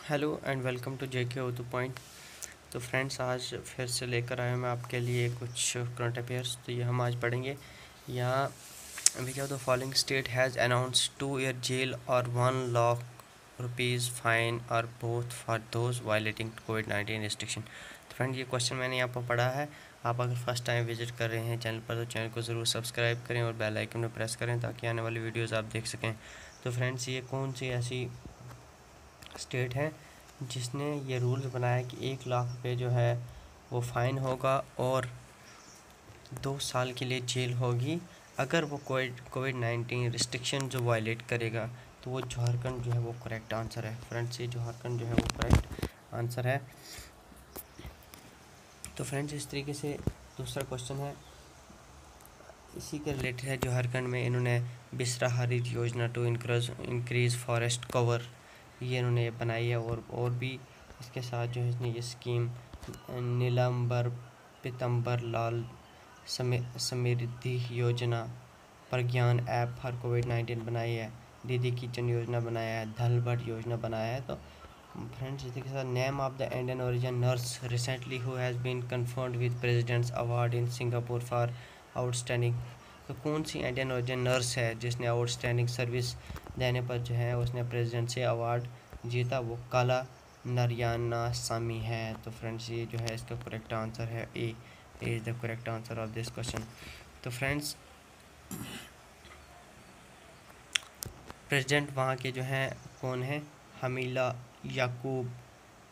Hello and welcome to JK O two point. तो friends, आज फिर से लेकर आया मैं आपके लिए कुछ करंट अफेयर्स। तो ये हम आज पढ़ेंगे। यहाँ which of the following state has announce 2 year jail और 1 लाख रुपीज़ फाइन और बोथ फॉर दोज वायलेटिंग कोविड-19 रिस्ट्रिक्शन। तो फ्रेंड, ये क्वेश्चन मैंने यहाँ पर पढ़ा है। आप अगर फर्स्ट टाइम विजिट कर रहे हैं चैनल पर तो चैनल को ज़रूर सब्सक्राइब करें और बेल आइकन में प्रेस करें ताकि आने वाली वीडियोज़ आप देख सकें। तो फ्रेंड्स, ये कौन सी ऐसी स्टेट है जिसने ये रूल्स बनाया कि 1 लाख रुपये जो है वो फ़ाइन होगा और 2 साल के लिए जेल होगी अगर वो कोविड-19 रिस्ट्रिक्शन जो वायलेट करेगा। तो वो झारखंड जो है वो करेक्ट आंसर है। फ्रेंड्स, ये झारखंड जो है वो करेक्ट आंसर है। तो फ्रेंड्स, इस तरीके से दूसरा क्वेश्चन है, इसी के रिलेटेड है। झारखंड में इन्होंने बिसरा हरित योजना टू इंक्रीज फॉरेस्ट कवर ये इन्होंने बनाई है। और भी इसके साथ जो है इसने ये स्कीम नीलांबर पीतांबर लाल समृद्धि योजना, प्रज्ञान ऐप फॉर कोविड-19 बनाई है, दीदी किचन योजना बनाया है, धल भट योजना बनाया है। तो फ्रेंड्स, इसी के साथ name of the Indian origin nurse recently who has been confirmed with president's award in Singapore for outstanding. तो कौन सी इंडियन ओरिजिन नर्स है जिसने आउटस्टैंडिंग सर्विस देने पर जो है उसने प्रेसिडेंट से अवार्ड जीता? वो काला नरयाना सामी है। तो फ्रेंड्स, ये जो है इसका करेक्ट आंसर है A is the correct answer of this question. तो फ्रेंड्स, प्रेसिडेंट वहाँ के जो हैं कौन है? हमीला याकूब।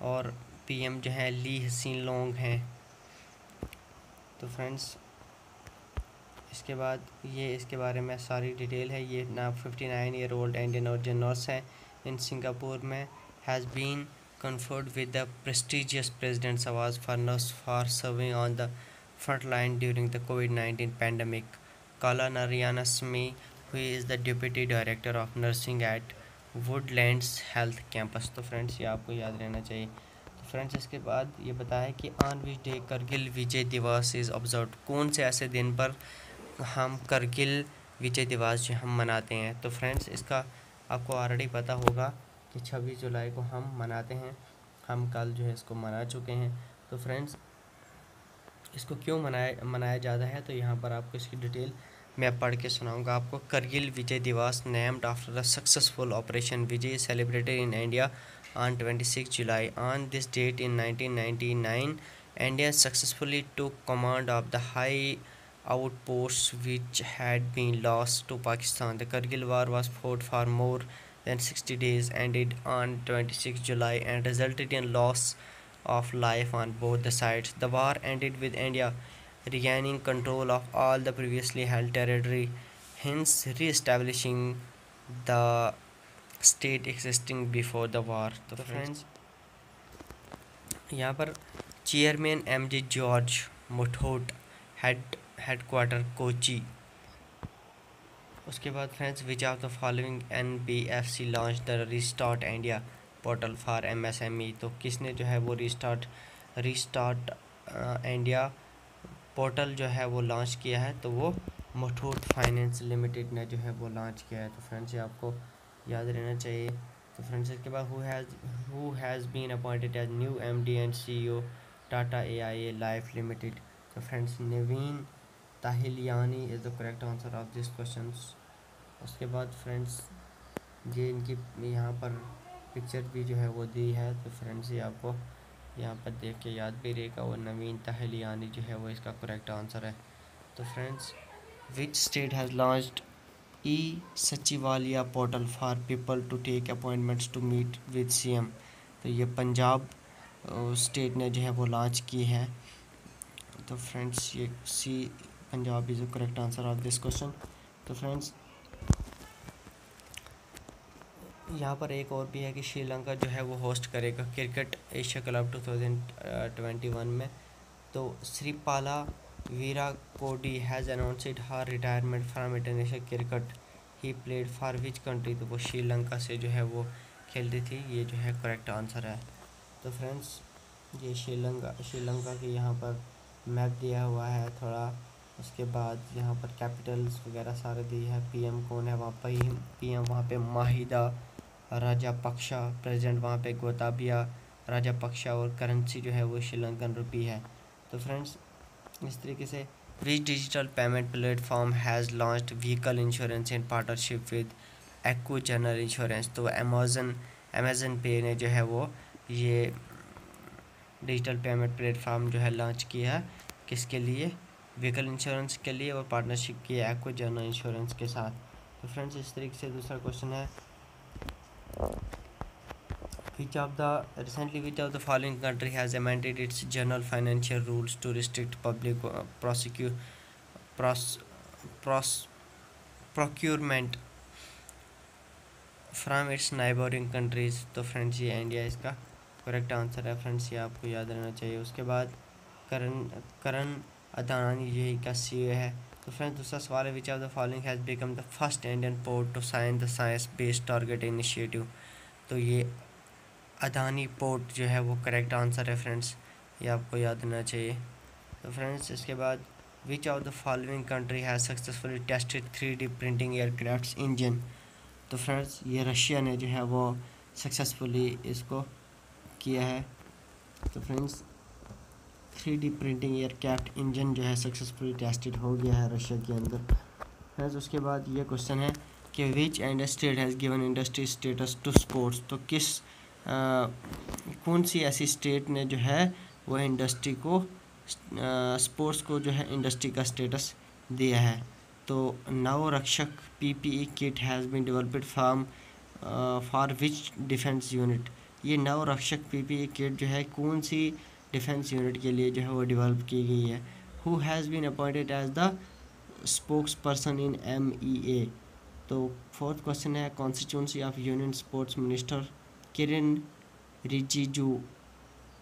और पीएम जो है ली हसीन लोंग हैं। तो फ्रेंड्स, इसके बाद ये इसके बारे में सारी डिटेल है। ये ना 59-year-old इंडियन ओरिजिन नर्स है इन सिंगापुर में, has been conferred with the prestigious President's Award for Nurse for serving on the front line during the COVID-19 pandemic. Kala Narayanasamy, who is the Deputy Director of Nursing at Woodlands Health Campus. तो friends, ये आपको याद रहना चाहिए। तो friends, इसके बाद ये बताया कि ऑन विच डे करगिल विजय दिवस इज़ ऑब्जर्व। कौन से ऐसे दिन पर हम करगिल विजय दिवस जो हम मनाते हैं? तो फ्रेंड्स, इसका आपको ऑलरेडी पता होगा कि 26 जुलाई को हम मनाते हैं। हम कल जो है इसको मना चुके हैं। तो फ्रेंड्स, इसको क्यों मनाया जाता है तो यहाँ पर आपको इसकी डिटेल मैं पढ़ के सुनाऊंगा आपको। करगिल विजय दिवस named after the successful operation Vijay celebrated in India on 26 July. On this date in 1999, India successfully took command of the high outposts which had been lost to Pakistan. The Kargil War was fought for more than 60 days, ended on 26 July, and resulted in loss of life on both the sides. The war ended with India regaining control of all the previously held territory, hence re-establishing the state existing before the war. तो friends, यहाँ पर chairman MJ. George Muthoot, headquarter Kochi. उसके बाद friends, which of the following NBFC launch the restart India portal for MSME। तो किसने जो है वो रिस्टार्ट इंडिया पोर्टल जो है वो लॉन्च किया है? तो वो मुथूट फाइनेंस लिमिटेड ने जो है वो लॉन्च किया है। तो फ्रेंड्स, ये आपको याद रहना चाहिए। तो फ्रेंड्स, इसके बाद who has been appointed as new MD and CEO Tata AIA life limited. तो friends, Naveen Tahiliani is the correct answer of this question. उसके बाद फ्रेंड्स, ये इनकी यहाँ पर पिक्चर भी जो है वो दी है। तो फ्रेंड्स, ये आपको यहाँ पर देख के याद भी रहेगा। वो नवीन ताहिलियानी जो है वो इसका करेक्ट आंसर है। तो friends, which state has launched Sachivalaya portal for people to take appointments to meet with CM। तो ये पंजाब स्टेट ने जो है वो लॉन्च की है। तो फ्रेंड्स, ये Punjab is the correct answer of this question. तो फ्रेंड्स, यहाँ पर एक और भी है कि श्रीलंका जो है वो होस्ट करेगा क्रिकेट एशिया क्लब 2021 में। तो Shripali Weerakkody has announced her retirement from international cricket. He played for which country. तो वो श्रीलंका से जो है वो खेलती थी। ये जो है करेक्ट आंसर है। तो फ्रेंड्स, ये श्रीलंका के यहाँ पर मैप दिया हुआ है थोड़ा। उसके बाद यहाँ पर कैपिटल्स वगैरह सारे दी है। PM कौन है वहाँ पर? PM वहाँ पे माहिदा राजापक्षा प्रेसिडेंट वहाँ पे गोताबिया राजापक्षा, और करेंसी जो है वो श्रीलंकन रुपी है। तो फ्रेंड्स इस तरीके से which digital payment platform has launched vehicle insurance in partnership with Acko general insurance. तो अमेज़न पे ने जो है वो ये डिजिटल पेमेंट प्लेटफॉर्म जो है लॉन्च किया है, किसके लिए? व्हीकल इंश्योरेंस के लिए, और पार्टनरशिप की है एक्को जनरल इंश्योरेंस के साथ। तो फ्रेंड्स इस तरीके से दूसरा क्वेश्चन है which of the following country has amended its general financial rules to restrict public procurement from it's neighbouring countries. तो फ्रेंड्स ये इंडिया इसका करेक्ट आंसर है फ्रेंड्स, ये आपको याद रहना चाहिए। उसके बाद करण अदानी यही का सीए है। तो फ्रेंड्स दूसरा सवाल है which of the following has become the first Indian port to sign the science based target initiative. तो ये अदानी पोर्ट जो है वो करेक्ट आंसर है फ्रेंड्स, ये आपको याद रहना चाहिए। तो फ्रेंड्स इसके बाद विच of the following country has successfully tested 3D printing aircraft engine. तो फ्रेंड्स ये रशिया ने जो है वो सक्सेसफुली इसको किया है। तो friends 3D printing aircraft engine जो है सक्सेसफुली टेस्टेड हो गया है रशिया के अंदर। फ्रेंड्स उसके बाद ये क्वेश्चन है कि which industry has given industry status to sports. तो कौन सी ऐसी स्टेट ने जो है वो इंडस्ट्री को स्पोर्ट्स को जो है इंडस्ट्री का स्टेटस दिया है। तो Navrakshak PPE kit has been developed for which defence unit. ये नवरक्षक PPE किट जो है कौन सी डिफेंस यूनिट के लिए जो है वो डेवलप की गई है। Who has been appointed as the spokesperson in MEA। तो फोर्थ क्वेश्चन है constituency of union sports minister Kiren Rijiju.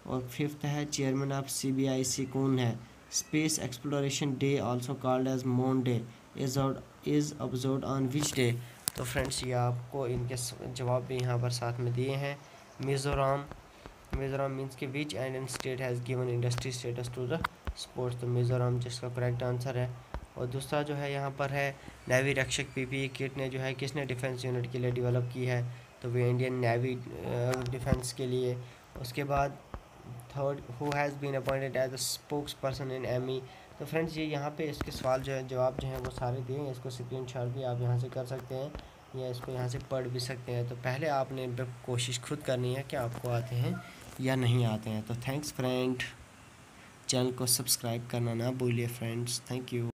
और फिफ्थ है चेयरमैन ऑफ CBIC कौन है। Space exploration day also called as moon day is observed on which day. तो friends ये आपको इनके जवाब भी यहाँ पर साथ में दिए हैं। मिज़ोरम मीन्स कि which Indian state has given industry status to the sports. तो मिज़ोरम जिसका करेक्ट आंसर है। और दूसरा जो है यहाँ पर है नेवी रक्षक PPE किट ने जो है किसने डिफेंस यूनिट के लिए डेवलप की है। तो वे इंडियन नेवी डिफेंस के लिए। उसके बाद third who has been appointed as a spokesperson in ME। तो फ्रेंड्स ये यहाँ पे इसके सवाल जो है जवाब जो है वो सारे दिए हैं, इसको स्क्रीनशॉट भी आप यहाँ से कर सकते हैं या इसको यहाँ से पढ़ भी सकते हैं। तो पहले आपने इन पर कोशिश खुद करनी है कि आपको आते हैं या नहीं आते हैं। तो थैंक्स फ्रेंड, चैनल को सब्सक्राइब करना ना भूलिए फ्रेंड्स, थैंक यू।